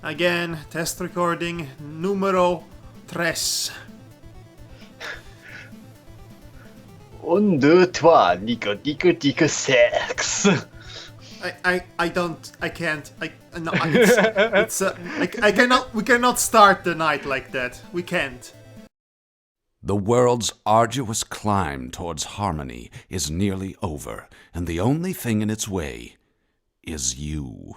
Again, test recording numero 3. 1, 2, 3, Nico, sex. I can't, no, I cannot, we cannot start the night like that. We can't. The world's arduous climb towards harmony is nearly over, and the only thing in its way is you.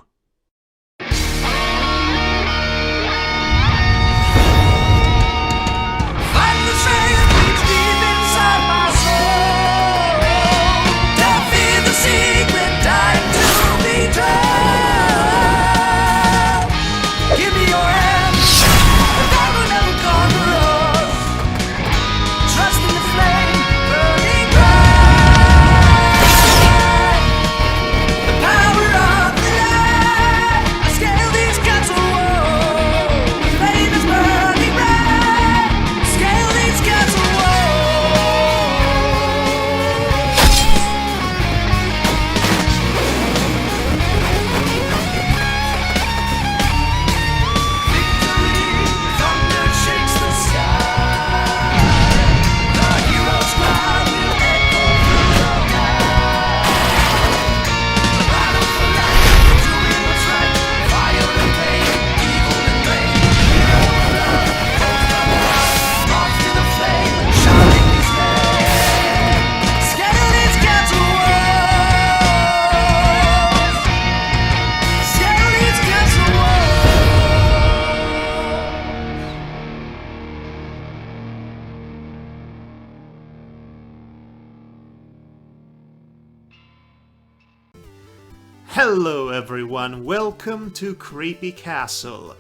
Hello everyone, welcome to Creepy Castle,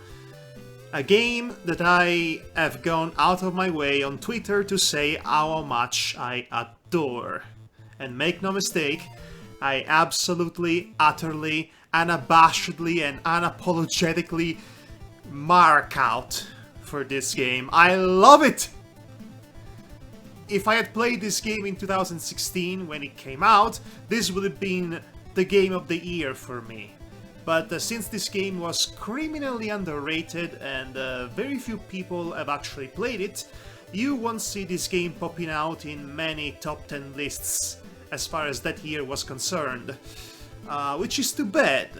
a game that I have gone out of my way on Twitter to say how much I adore. And make no mistake, I absolutely, utterly, unabashedly and unapologetically mark out for this game. I love it! If I had played this game in 2016 when it came out, this would have been the game of the year for me. But since this game was criminally underrated and very few people have actually played it, you won't see this game popping out in many top 10 lists as far as that year was concerned, which is too bad.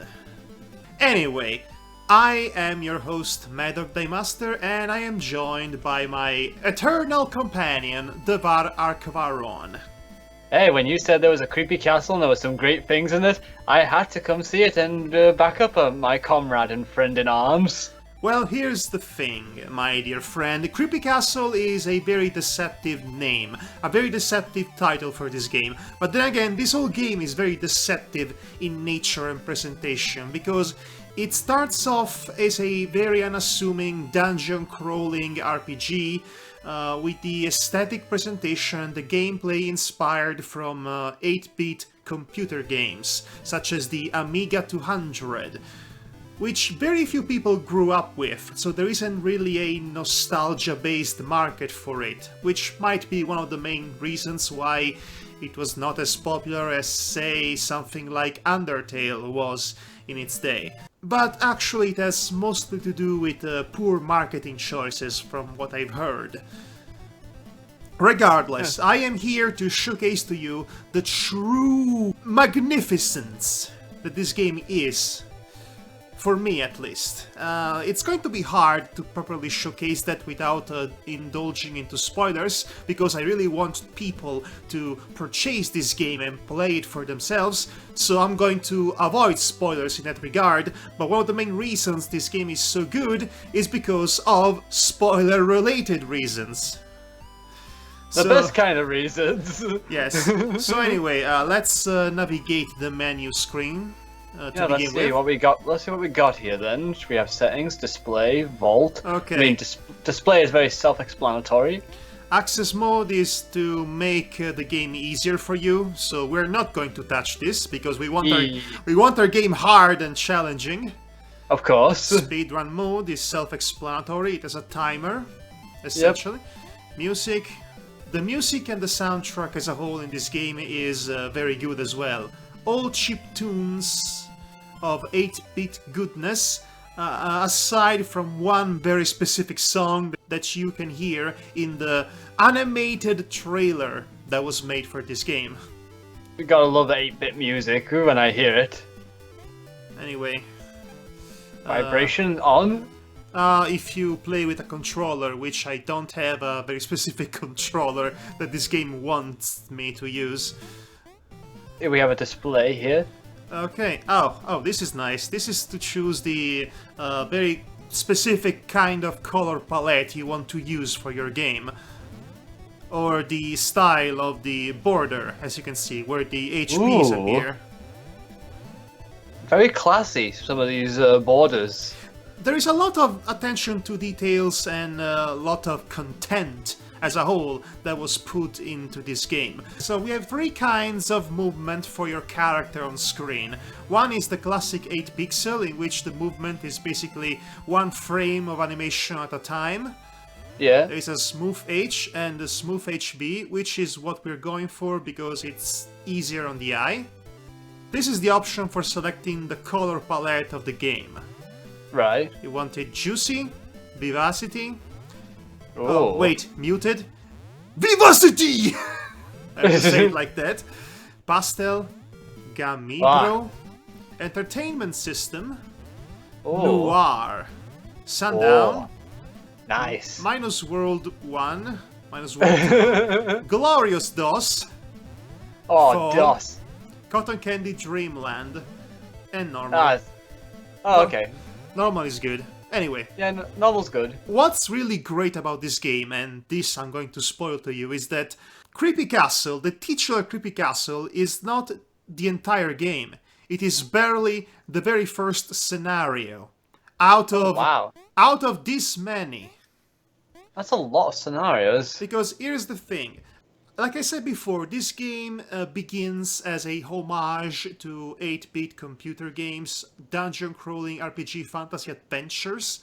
Anyway, I am your host Madhog Master, and I am joined by my eternal companion Devar Arkvaron. Hey, when you said there was a creepy castle and there were some great things in it, I had to come see it and back up my comrade and friend in arms. Well, here's the thing, my dear friend. Creepy Castle is a very deceptive name, a very deceptive title for this game. But then again, this whole game is very deceptive in nature and presentation, because it starts off as a very unassuming dungeon-crawling RPG, with the aesthetic presentation and the gameplay inspired from 8-bit computer games, such as the Amiga 200, which very few people grew up with, so there isn't really a nostalgia-based market for it, which might be one of the main reasons why it was not as popular as, say, something like Undertale was in its day. But actually it has mostly to do with poor marketing choices from what I've heard. Regardless, I am here to showcase to you the true magnificence that this game is. For me, at least. It's going to be hard to properly showcase that without indulging into spoilers, because I really want people to purchase this game and play it for themselves, so I'm going to avoid spoilers in that regard, but one of the main reasons this game is so good is because of spoiler-related reasons. The best kind of reasons. Yes. So anyway, let's navigate the menu screen. Let's see what we got. Let's see what we got here then. We have settings, display, vault. Okay. I mean, display is very self-explanatory. Access mode is to make the game easier for you, so we're not going to touch this because we want our game hard and challenging. Of course. Speedrun mode is self-explanatory. It has a timer, essentially. Yep. Music. The music and the soundtrack as a whole in this game is very good as well. All chip tunes of 8-bit goodness, aside from one very specific song that you can hear in the animated trailer that was made for this game. You gotta love the 8-bit music when I hear it. Anyway. Vibration on? If you play with a controller, which I don't have a very specific controller that this game wants me to use. Here we have a display here. Okay. Oh, this is nice. This is to choose the very specific kind of color palette you want to use for your game. Or the style of the border, as you can see, where the HPs appear. Very classy, some of these borders. There is a lot of attention to details and a lot of content as a whole that was put into this game. So we have three kinds of movement for your character on screen. One is the classic 8 pixel, in which the movement is basically one frame of animation at a time. Yeah. There is a smooth H and a smooth HB, which is what we're going for because it's easier on the eye. This is the option for selecting the color palette of the game. Right. You want it juicy, vivacity. Oh, wait, muted. Vivacity! I have to say it like that. Pastel, Gamibro, Entertainment System, Noir, Sundown, nice. Minus World 1, Minus World 2, Glorious DOS, Fall, DOS. Cotton Candy Dreamland, and Normal. Okay. Normal is good. Anyway. Yeah, normal's good. What's really great about this game, and this I'm going to spoil to you, is that Creepy Castle, the titular Creepy Castle, is not the entire game. It is barely the very first scenario. Out of this many. That's a lot of scenarios. Because here's the thing. Like I said before, this game begins as a homage to 8-bit computer games, dungeon-crawling RPG fantasy adventures.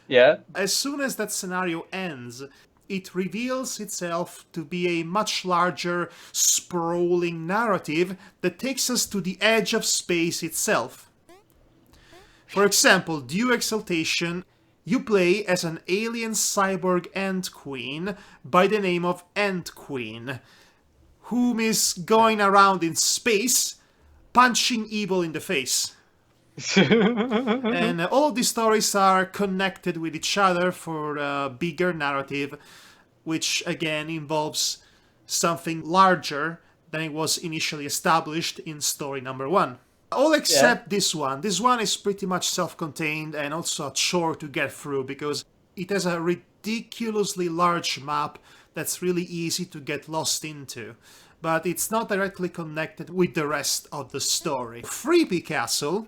Yeah. As soon as that scenario ends, it reveals itself to be a much larger, sprawling narrative that takes us to the edge of space itself. For example, Due Exaltation, you play as an alien cyborg Ant Queen by the name of Ant Queen, whom is going around in space, punching evil in the face. And all of these stories are connected with each other for a bigger narrative, which again involves something larger than it was initially established in story number 1. All except this one. This one is pretty much self-contained and also a chore to get through because it has a ridiculously large map that's really easy to get lost into. But it's not directly connected with the rest of the story. Creepy Castle.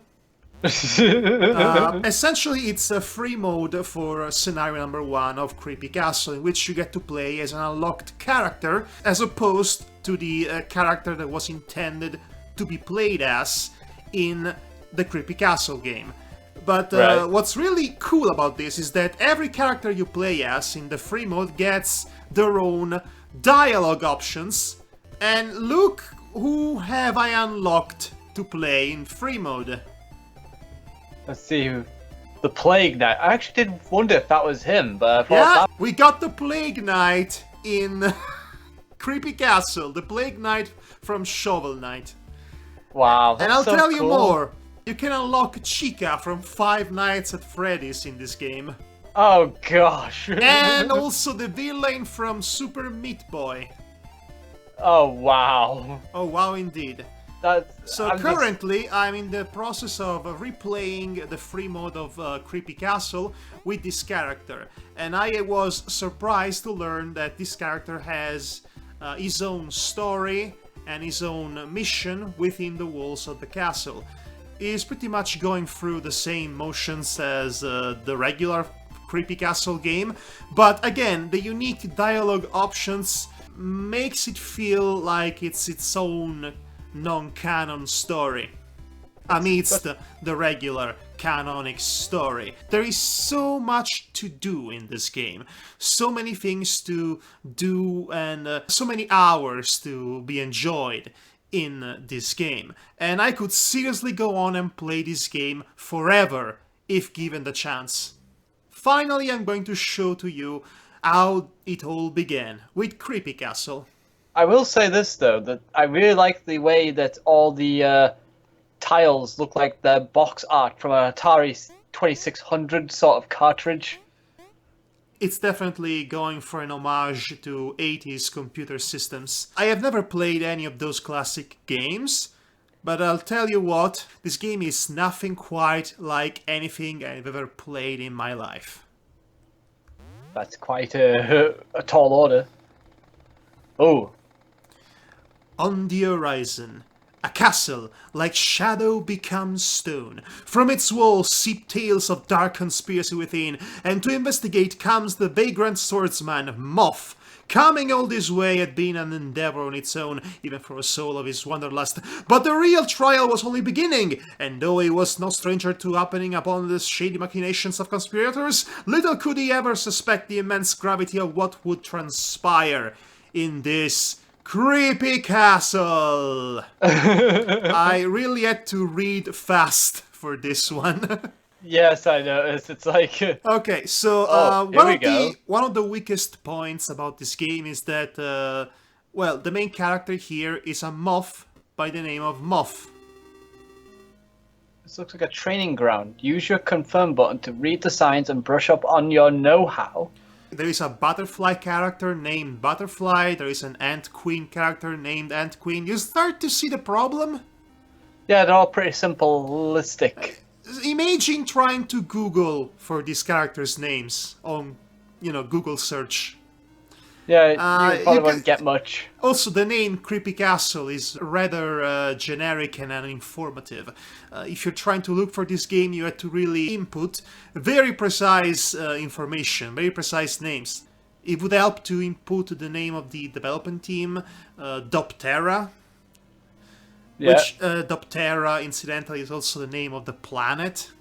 Essentially, it's a free mode for scenario number 1 of Creepy Castle, in which you get to play as an unlocked character, as opposed to the character that was intended to be played as in the Creepy Castle game. But what's really cool about this is that every character you play as in the free mode gets their own dialogue options. And look who have I unlocked to play in free mode. Let's see who. The Plague Knight. I actually did wonder if that was him, but I thought we got the Plague Knight in Creepy Castle. The Plague Knight from Shovel Knight. Wow, and I'll tell cool. you more. You can unlock Chica from Five Nights at Freddy's in this game. Oh gosh. And also the villain from Super Meat Boy. Oh wow. Oh wow indeed. Currently I'm in the process of replaying the free mode of Creepy Castle with this character. And I was surprised to learn that this character has his own story and his own mission within the walls of the castle. He is pretty much going through the same motions as the regular Creepy Castle game, but again, the unique dialogue options makes it feel like it's its own non-canon story amidst the regular canonic story. There is so much to do in this game, so many things to do and so many hours to be enjoyed in this game. And I could seriously go on and play this game forever if given the chance. Finally, I'm going to show to you how it all began with Creepy Castle. I will say this though, that I really like the way that all the tiles look like the box art from an Atari 2600 sort of cartridge. It's definitely going for an homage to 80s computer systems. I have never played any of those classic games, but I'll tell you what, this game is nothing quite like anything I've ever played in my life. That's quite a tall order. Oh. On the horizon, a castle like shadow becomes stone. From its walls seep tales of dark conspiracy within, and to investigate comes the vagrant swordsman Moth. Coming all this way had been an endeavor on its own, even for a soul of his wanderlust. But the real trial was only beginning, and though he was no stranger to happening upon the shady machinations of conspirators, little could he ever suspect the immense gravity of what would transpire in this Creepy Castle. I really had to read fast for this one. Yes, I noticed. It's like... Okay, so one of the weakest points about this game is that, well, the main character here is a moth by the name of Moth. This looks like a training ground. Use your confirm button to read the signs and brush up on your know-how. There is a butterfly character named Butterfly. There is an Ant Queen character named Ant Queen. You start to see the problem? Yeah, they're all pretty simplistic. Imagine trying to Google for these characters' names on, Google search. Yeah, you probably won't get much. Also, the name Creepy Castle is rather generic and uninformative. If you're trying to look for this game, you have to really input very precise information, very precise names. It would help to input the name of the development team, Doptera. Yeah. Which, Doptera, incidentally, is also the name of the planet.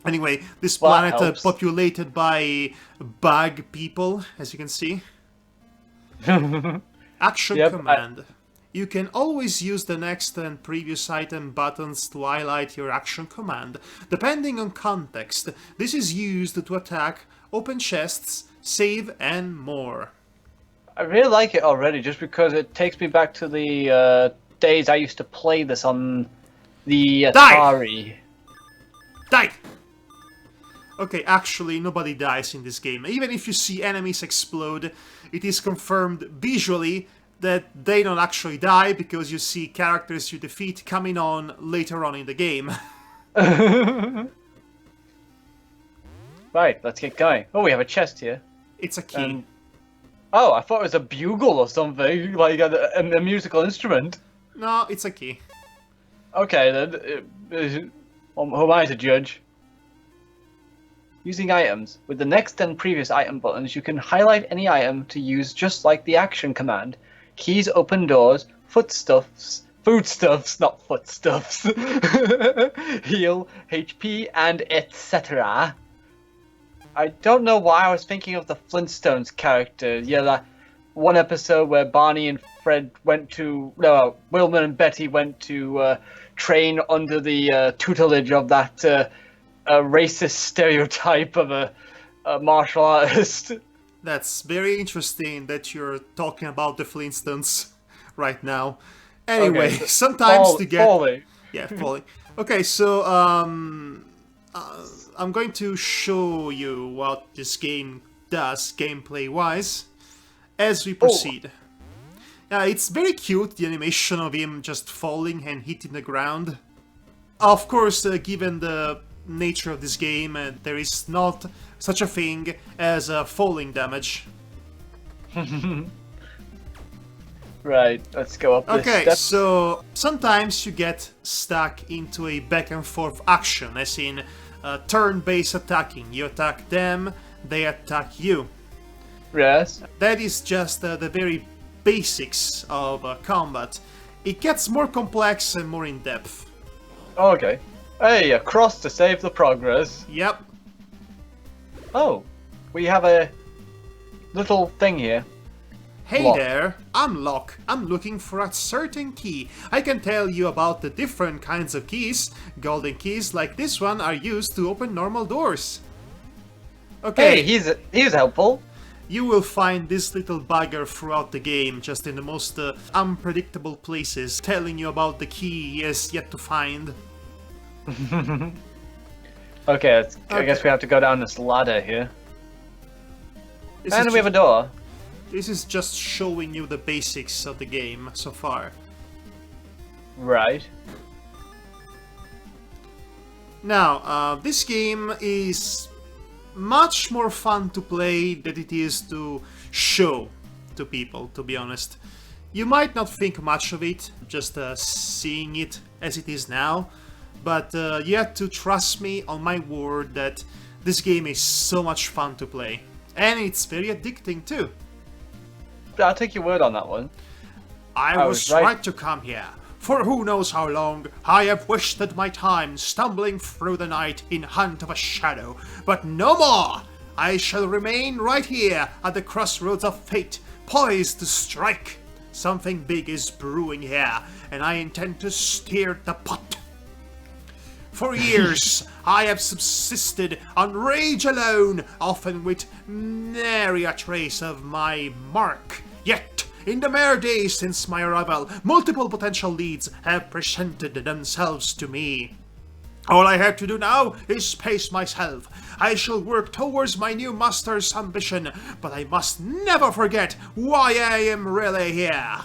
Anyway, this planet populated by bug people, as you can see. Action command. You can always use the next and previous item buttons to highlight your action command, depending on context. This is used to attack, open chests, save, and more. I really like it already, just because it takes me back to the days I used to play this on the Atari. Die! Okay, actually, nobody dies in this game. Even if you see enemies explode, it is confirmed visually that they don't actually die, because you see characters you defeat coming on later on in the game. Right, let's get going. Oh, we have a chest here. It's a key. Oh, I thought it was a bugle or something, like a musical instrument. No, it's a key. Okay, then. Who am I to judge? Using items. With the next and previous item buttons, you can highlight any item to use just like the action command. Keys open doors, foodstuffs, not footstuffs, heal, HP, and etc. I don't know why I was thinking of the Flintstones character. Yeah, that one episode where Barney and Fred went to... No, Wilma and Betty went to train under the tutelage of that racist stereotype of a martial artist. That's very interesting that you're talking about the Flintstones right now. Anyway, okay, sometimes to get... Falling. Yeah, falling. Okay, so I'm going to show you what this game does gameplay-wise as we proceed. It's very cute, the animation of him just falling and hitting the ground. Of course, given the nature of this game, there is not such a thing as falling damage. Right, let's go up this Okay, step. so sometimes you get stuck into a back and forth action, as in turn-based attacking. You attack them, they attack you. Yes. That is just the very basics of combat. It gets more complex and more in-depth. Okay. Hey, a cross to save the progress. Yep. Oh, we have a little thing here. Hey Lock. there, I'm Locke. I'm looking for a certain key. I can tell you about the different kinds of keys. Golden keys like this one are used to open normal doors. Okay, Hey, he's helpful. you will find this little bugger throughout the game, just in the most unpredictable places, telling you about the key he has yet to find. Okay, I Okay. guess we have to go down this ladder here. This And is we have a ju- door. This is just showing you the basics of the game so far. Right. Now, this game is much more fun to play than it is to show to people, to be honest. You might not think much of it, just seeing it as it is now, but you have to trust me on my word that this game is so much fun to play. And it's very addicting too. I'll take your word on that one. I was was right. right to come here. For who knows how long, I have wasted my time stumbling through the night in hunt of a shadow. But no more! I shall remain right here at the crossroads of fate, poised to strike. Something big is brewing here, and I intend to stir the pot. For years, I have subsisted on rage alone, often with nary a trace of my mark. Yet, in the mere days since my arrival, multiple potential leads have presented themselves to me. All I have to do now is pace myself. I shall work towards my new master's ambition, but I must never forget why I am really here.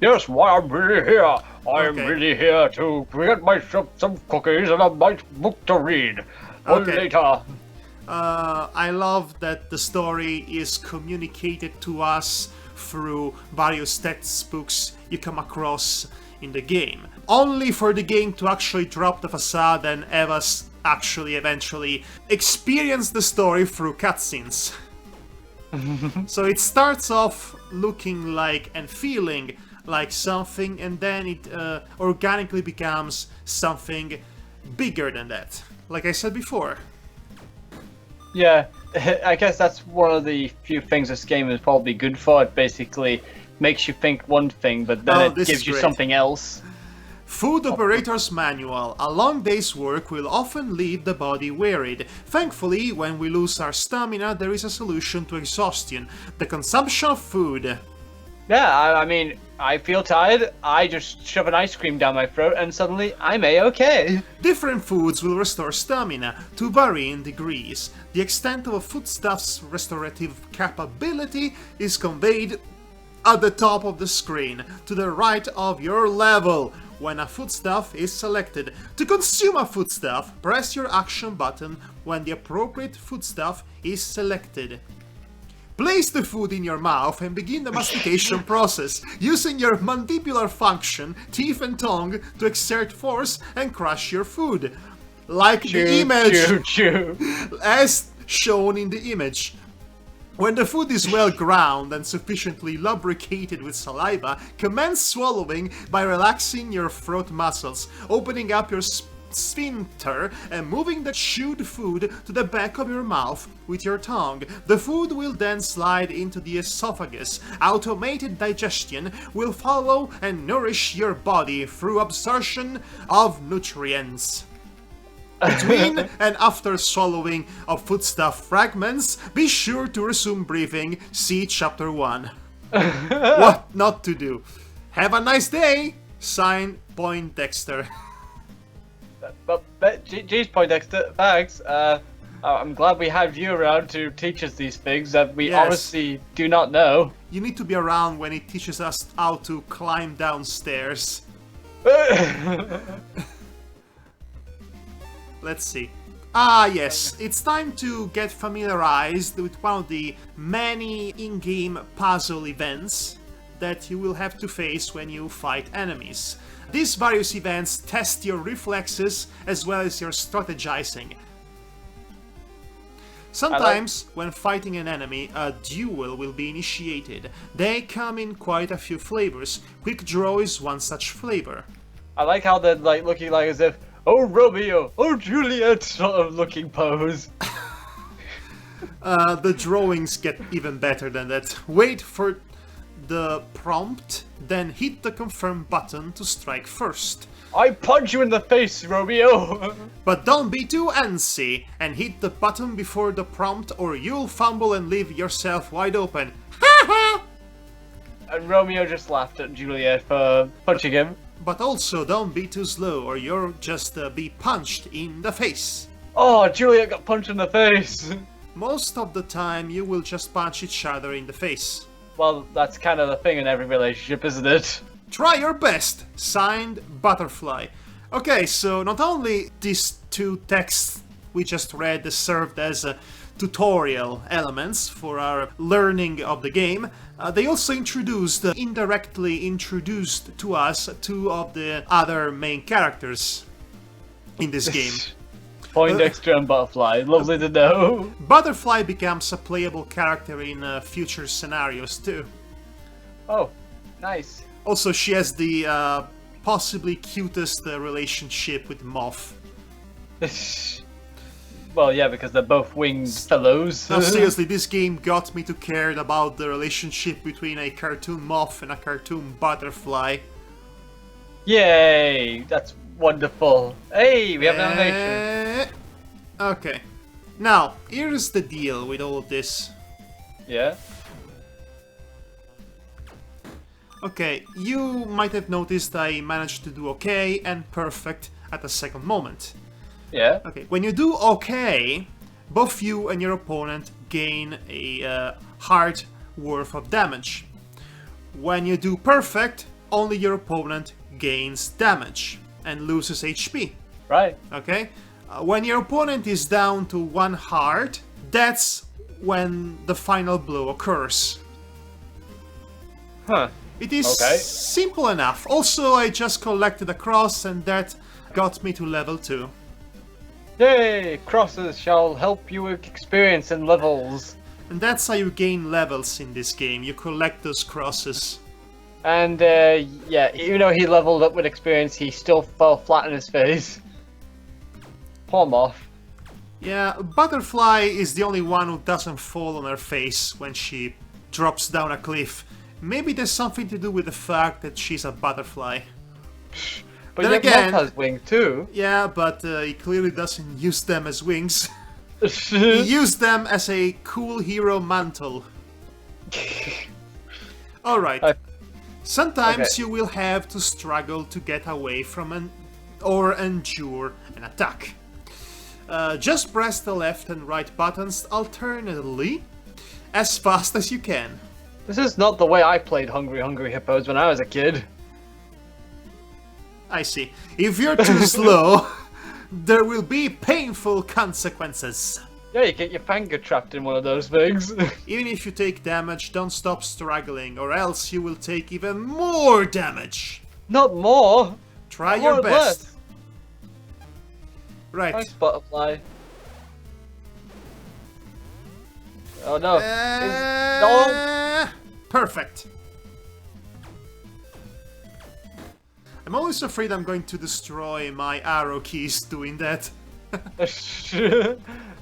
Yes, why I'm really here. I'm Okay. really here to get myself some cookies and a nice book to read. Okay. Later. I love that the story is communicated to us through various textbooks you come across in the game. Only for the game to actually drop the facade and have us actually eventually experience the story through cutscenes. So it starts off looking like and feeling like something, and then it organically becomes something bigger than that. Like I said before. Yeah, I guess that's one of the few things this game is probably good for. It basically makes you think one thing, but then Oh, it this gives is you great. something else. Food Operator's Manual. A long day's work will often leave the body wearied. Thankfully, when we lose our stamina, there is a solution to exhaustion: the consumption of food. Yeah, I mean, I feel tired, I just shove an ice cream down my throat, and suddenly I'm A-okay. Different foods will restore stamina to varying degrees. The extent of a foodstuff's restorative capability is conveyed at the top of the screen, to the right of your level. When a foodstuff is selected. To consume a foodstuff, press your action button when the appropriate foodstuff is selected. Place the food in your mouth and begin the mastication process, using your mandibular function, teeth and tongue, to exert force and crush your food. Like the image, Chew. as shown in the image. When the food is well ground and sufficiently lubricated with saliva, commence swallowing by relaxing your throat muscles, opening up your sphincter and moving the chewed food to the back of your mouth with your tongue. The food will then slide into the esophagus. Automated digestion will follow and nourish your body through absorption of nutrients. Between and after swallowing of foodstuff fragments, be sure to resume breathing. See Chapter 1. What not to do. Have a nice day! Signed, Poindexter. But geez, Poindexter, thanks. I'm glad we have you around to teach us these things that we Yes. honestly do not know. You need to be around when it teaches us how to climb downstairs. Let's see. Ah, yes, it's time to get familiarized with one of the many in-game puzzle events that you will have to face when you fight enemies. These various events test your reflexes as well as your strategizing. Sometimes, when fighting an enemy, a duel will be initiated. They come in quite a few flavors. Quick Draw is one such flavor. I like how they're like looking like as if, oh Romeo, oh Juliet sort of looking pose. The drawings get even better than that. Wait for the prompt, then hit the confirm button to strike first. I punch you in the face, Romeo! But don't be too antsy and hit the button before the prompt or you'll fumble and leave yourself wide open. Ha ha! And Romeo just laughed at Juliet for punching him. But also don't be too slow or you'll just be punched in the face. Oh, Juliet got punched in the face! Most of the time you will just punch each other in the face. Well, that's kind of the thing in every relationship, isn't it? Try your best. Signed, Butterfly. Okay, so not only these two texts we just read served as tutorial elements for our learning of the game, they also indirectly introduced to us two of the other main characters in this game. Poindexter and Butterfly, lovely to know. Butterfly becomes a playable character in future scenarios too. Oh, nice. Also, she has the possibly cutest relationship with Moth. Well, yeah, because they're both winged fellows. Now, seriously, this game got me to care about the relationship between a cartoon Moth and a cartoon Butterfly. Yay! That's wonderful. Hey, we have an animation. Okay. Now, here's the deal with all of this. Yeah? Okay, you might have noticed I managed to do okay and perfect at the second moment. Yeah? Okay, when you do okay, both you and your opponent gain a heart worth of damage. When you do perfect, only your opponent gains damage and loses HP. Right. Okay? When your opponent is down to 1 heart, that's when the final blow occurs. Huh. It is Okay. simple enough. Also, I just collected a cross and that got me to level 2. Yay! Crosses shall help you with experience and levels. And that's how you gain levels in this game. You collect those crosses. And, yeah, even though he leveled up with experience, he still fell flat on his face. Poor Moth. Yeah, Butterfly is the only one who doesn't fall on her face when she drops down a cliff. Maybe there's something to do with the fact that she's a butterfly. But Then yet again- Moth has wings too. Yeah, but he clearly doesn't use them as wings. He used them as a cool hero mantle. Alright. Sometimes Okay. you will have to struggle to get away from or endure an attack. Just press the left and right buttons alternately as fast as you can. This is not the way I played Hungry Hungry Hippos when I was a kid. I see. If you're too slow, there will be painful consequences. Yeah, you get your finger trapped in one of those things. Even if you take damage, don't stop struggling, or else you will take even more damage. Not more. Try More your or best. less. Right. Thanks, Butterfly. Oh no. Perfect. I'm always afraid I'm going to destroy my arrow keys doing that.